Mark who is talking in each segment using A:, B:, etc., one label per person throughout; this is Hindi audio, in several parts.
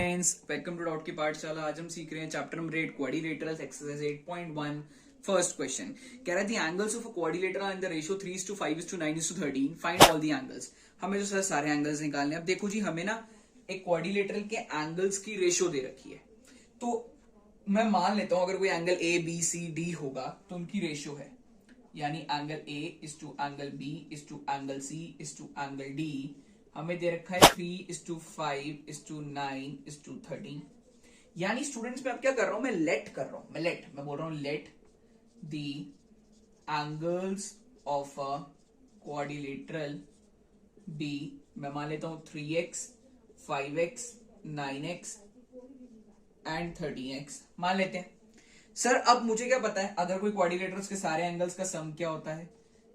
A: फ्रेंड्स, वेलकम टू डॉट की पाठशाला। आज हम सीख रहे हैं chapter number 8 quadrilaterals exercise 8.1। First question कह रहा है the angles of a quadrilateral are in the ratio 3:5:9:13। Find all the angles. हमें जो सर सारे एंगल्स निकालने हैं। अब देखो जी, हमें ना एक क्वाड्रिलेटरल के एंगल्स की रेशियो दे रखी है, तो मैं मान लेता हूं अगर कोई angle A B C D होगा तो उनकी रेशियो है, यानी angle A is to angle B is to angle C is to angle D. हमें दे रखा है 3:5:9:13। यानी स्टूडेंट्स मैं अब क्या कर रहा हूं, मैं बोल रहा हूं let the angles of a quadrilateral be, मैं मान लेता हूं 3x 5x 9x and 13x मान लेते हैं। सर अब मुझे क्या पता है, अगर कोई क्वाड्रिलेटरल्स के सारे एंगल्स का सम क्या होता है,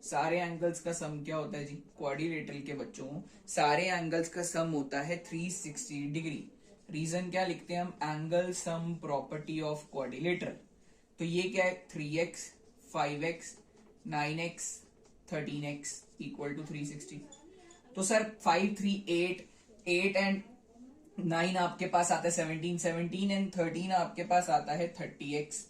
A: सारे एंगल्स का सम क्या होता है जी, क्वाड्रिलेटरल के बच्चों सारे एंगल्स का सम होता है 360 डिग्री। रीजन क्या लिखते हैं हम, angle sum property of quadrilateral. तो ये क्या है, 3x 5x 9x 13x equal to 360। तो सर 5 3 8 एंड 9 आपके पास आता है 17 एंड 13 आपके पास आता है 30x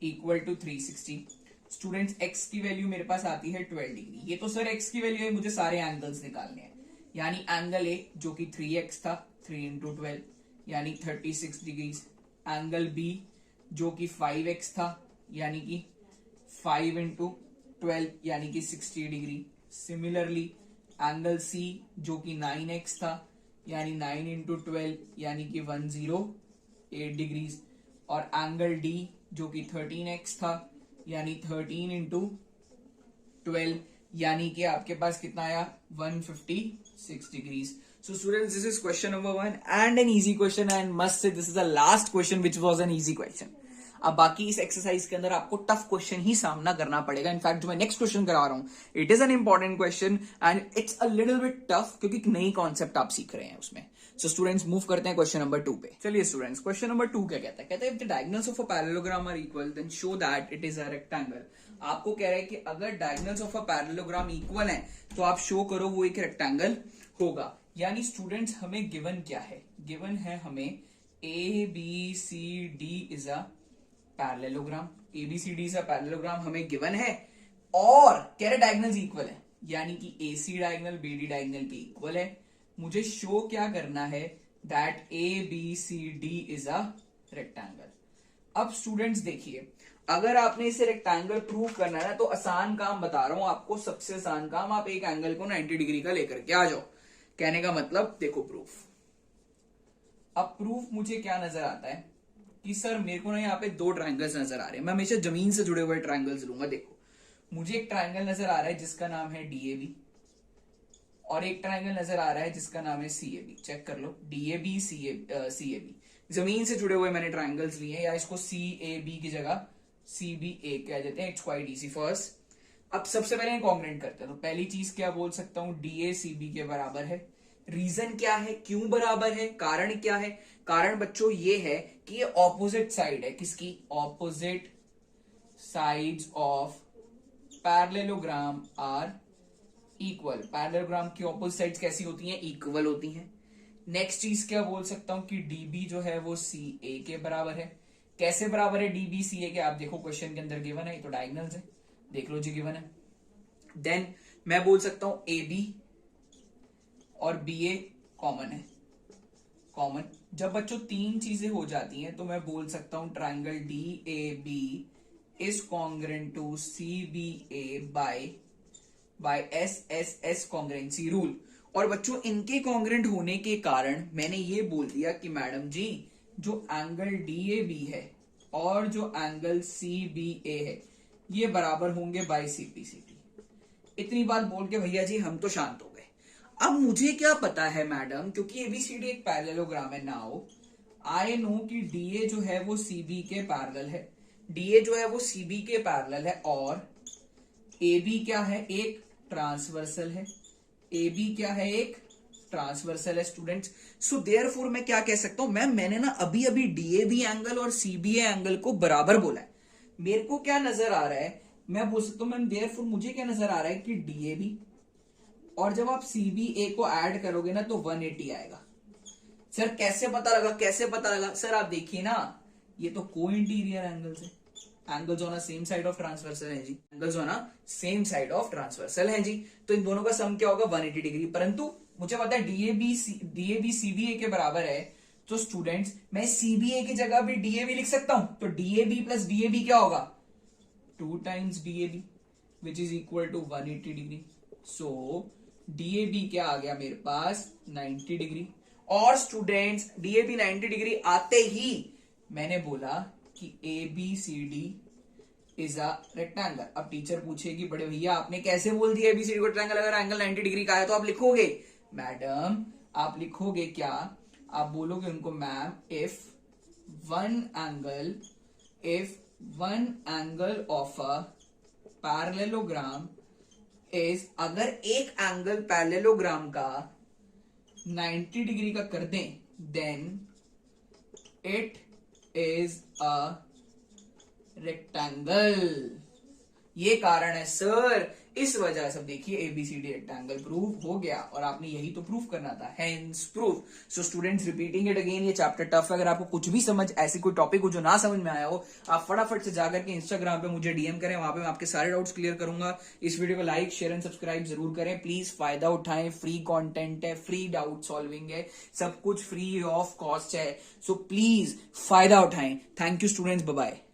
A: equal to 360। Students x की वैल्यू मेरे पास आती है 12 डिग्री। ये तो सर x की वैल्यू है, मुझे सारे एंगल्स निकालने हैं। यानी एंगल ए जो कि 3x था, 3 इंटू 12 यानी 36 डिग्री। एंगल बी जो कि 5x था, यानी कि 5 इंटू 12 यानी कि 60 डिग्री। सिमिलरली एंगल सी जो कि 9x था, यानी 9 इंटू 12 यानी कि 108 डिग्री। और एंगल डी जो कि 13x था, यानी 13 इंटू 12 यानी कि आपके पास कितना आया 156 degrees. So students, this is question number 1 and an easy question and must say this is the last question which was an easy question. अब बाकी इस एक्सरसाइज के अंदर आपको टफ क्वेश्चन ही सामना करना पड़ेगा। इनफैक्ट जो मैं नेक्स्ट क्वेश्चन करा रहा हूं it is an important question and it's a little bit tough, क्योंकि एक नई कॉन्सेप्ट आप सीख रहे हैं उसमें। सो स्टूडेंट्स मूव करते हैं क्वेश्चन नंबर 2 पे। चलिए स्टूडेंट्स, क्वेश्चन नंबर 2 क्या कहता है, कहता है if the diagonals of a parallelogram are equal then show that it is a rectangle. आपको कह रहा है कि अगर diagonals of a parallelogram equal है तो आप शो करो वो एक रेक्टेंगल होगा। यानी स्टूडेंट्स हमें गिवन क्या है, गिवन है हमें ABCD is a parallelogram. ABCD is a parallelogram हमें गिवन है, और कह रहे डायगोनल्स इक्वल है, यानी कि AC डायगोनल BD डायगोनल के इक्वल है। मुझे शो क्या करना है, that ABCD is a rectangle. अब स्टूडेंट्स देखिए, अगर आपने इसे रेक्टेंगल प्रूव करना है ना, तो आसान काम बता रहा हूं आपको, सबसे आसान काम, आप एक एंगल को 90 डिग्री का लेकर के आ जाओ। कहने का मतलब देखो प्रूफ। अब प्रूफ मुझे क्या नजर आता है कि सर मेरे को ना यहाँ पे 2 ट्रायंगल्स नजर आ रहे हैं। मैं हमेशा जमीन से जुड़े हुए ट्रायंगल्स लूंगा। देखो मुझे एक ट्रायंगल नजर आ रहा है जिसका नाम है DAB, और एक ट्रायंगल नजर आ रहा है जिसका नाम है CAB। चेक कर लो, DAB CAB जमीन से जुड़े हुए मैंने ट्रायंगल्स लिए, या इसको CAB की जगह CBA कह देते हैं। It's quite easy first. अब सबसे पहले कॉन्ग्रुएंट करते हैं, तो पहली चीज क्या बोल सकता हूं, DACB के बराबर है। रीजन क्या है, क्यों बराबर है, कारण क्या है, कारण बच्चों ये है कि ये ऑपोजिट साइड है। किसकी, opposite sides of parallelogram are equal. Parallelogram की ऑपोजिट साइड्स कैसी होती हैं, इक्वल होती हैं। नेक्स्ट चीज क्या बोल सकता हूं कि DB जो है वो CA के बराबर है। कैसे बराबर है DB CA के, आप देखो क्वेश्चन के अंदर गिवन है, ये तो डायगोनल्स है, देख लो जी गिवन है। देन मैं बोल सकता हूं AB और BA कॉमन है। कॉमन जब बच्चों 3 चीजें हो जाती हैं तो मैं बोल सकता हूं triangle DAB is congruent to CBA by SSS congruency rule. और बच्चों इनके कॉन्ग्रुएंट होने के कारण मैंने ये बोल दिया कि मैडम जी जो एंगल DAB है और जो एंगल CBA है ये बराबर होंगे बाय CPCT। इतनी बात बोल के भैया जी हम तो शांत हो गए। अब मुझे क्या पता है मैडम, क्योंकि ABCD एक पैरेललोग्राम है। नाउ आई नो कि DA जो है वो CB के पैरेलल है, DA जो है वो CB के पैरेलल है, और AB क्या है, एक ट्रांसवर्सल है। AB क्या है, एक ट्रांसवर्सल है स्टूडेंट्स। सो देयरफॉर मैं क्या कह सकता हूं, मैंने ना अभी अभी DAB एंगल और CBA एंगल को बराबर बोला है। मेरे को क्या नजर आ रहा है, मैं बोल सकता हूं मैम देयरफॉर मुझे क्या नजर आ रहा है कि DAB और जब आप CBA को ऐड करोगे ना तो 180 आएगा। सर कैसे पता लगा सर आप देखिए ना, ये तो को इंटीरियर एंगल्स है, angles on same side of transversal है जी, angles on same side of transversal है जी, तो इन दोनों का सम क्या होगा 180 डिग्री। परंतु मुझे पता है डीएबी सीबीए के बराबर है, तो स्टूडेंट्स मैं सीबीए की जगह भी डीएबी लिख सकता हूं, तो डीएबी प्लस डीएबी क्या होगा 2 times DAB which is equal to 180 degree. So DAB क्या आ गया मेरे पास 90 डिग्री। और स्टूडेंट्स डीएबी 90 डिग्री आते ही मैंने बोला कि A B C D is a rectangle. अब टीचर पूछेगी बड़े भैया आपने कैसे बोल दिया एबीसीडी को रेक्टेंगल, अगर एंगल 90 डिग्री का है तो आप लिखोगे मैडम, आप लिखोगे क्या, आप बोलोगे उनको ma'am if one angle of a parallelogram is, अगर एक एंगल पैरेललोग्राम का 90 डिग्री का कर दें then it is a rectangle. ये कारण है सर, इस वजह से देखिए एबीसीडी रेक्टेंगल प्रूव हो गया, और आपने यही तो प्रूव करना था, hence proof. So students repeating it again, ये चैप्टर टफ है, अगर आपको कुछ भी समझ ऐसी कोई टॉपिक हो जो ना समझ में आया हो, आप फटाफट से जाकर के इंस्टाग्राम पे मुझे डीएम करें, वहां पे मैं आपके सारे डाउट्स क्लियर करूंगा। इस वीडियो को लाइक शेयर एंड सब्सक्राइब जरूर करें प्लीज, फायदा उठाएं, फ्री कॉन्टेंट है, फ्री डाउट सॉल्विंग है, सब कुछ फ्री ऑफ कॉस्ट है, सो प्लीज फायदा उठाएं। Thank you students, bye bye.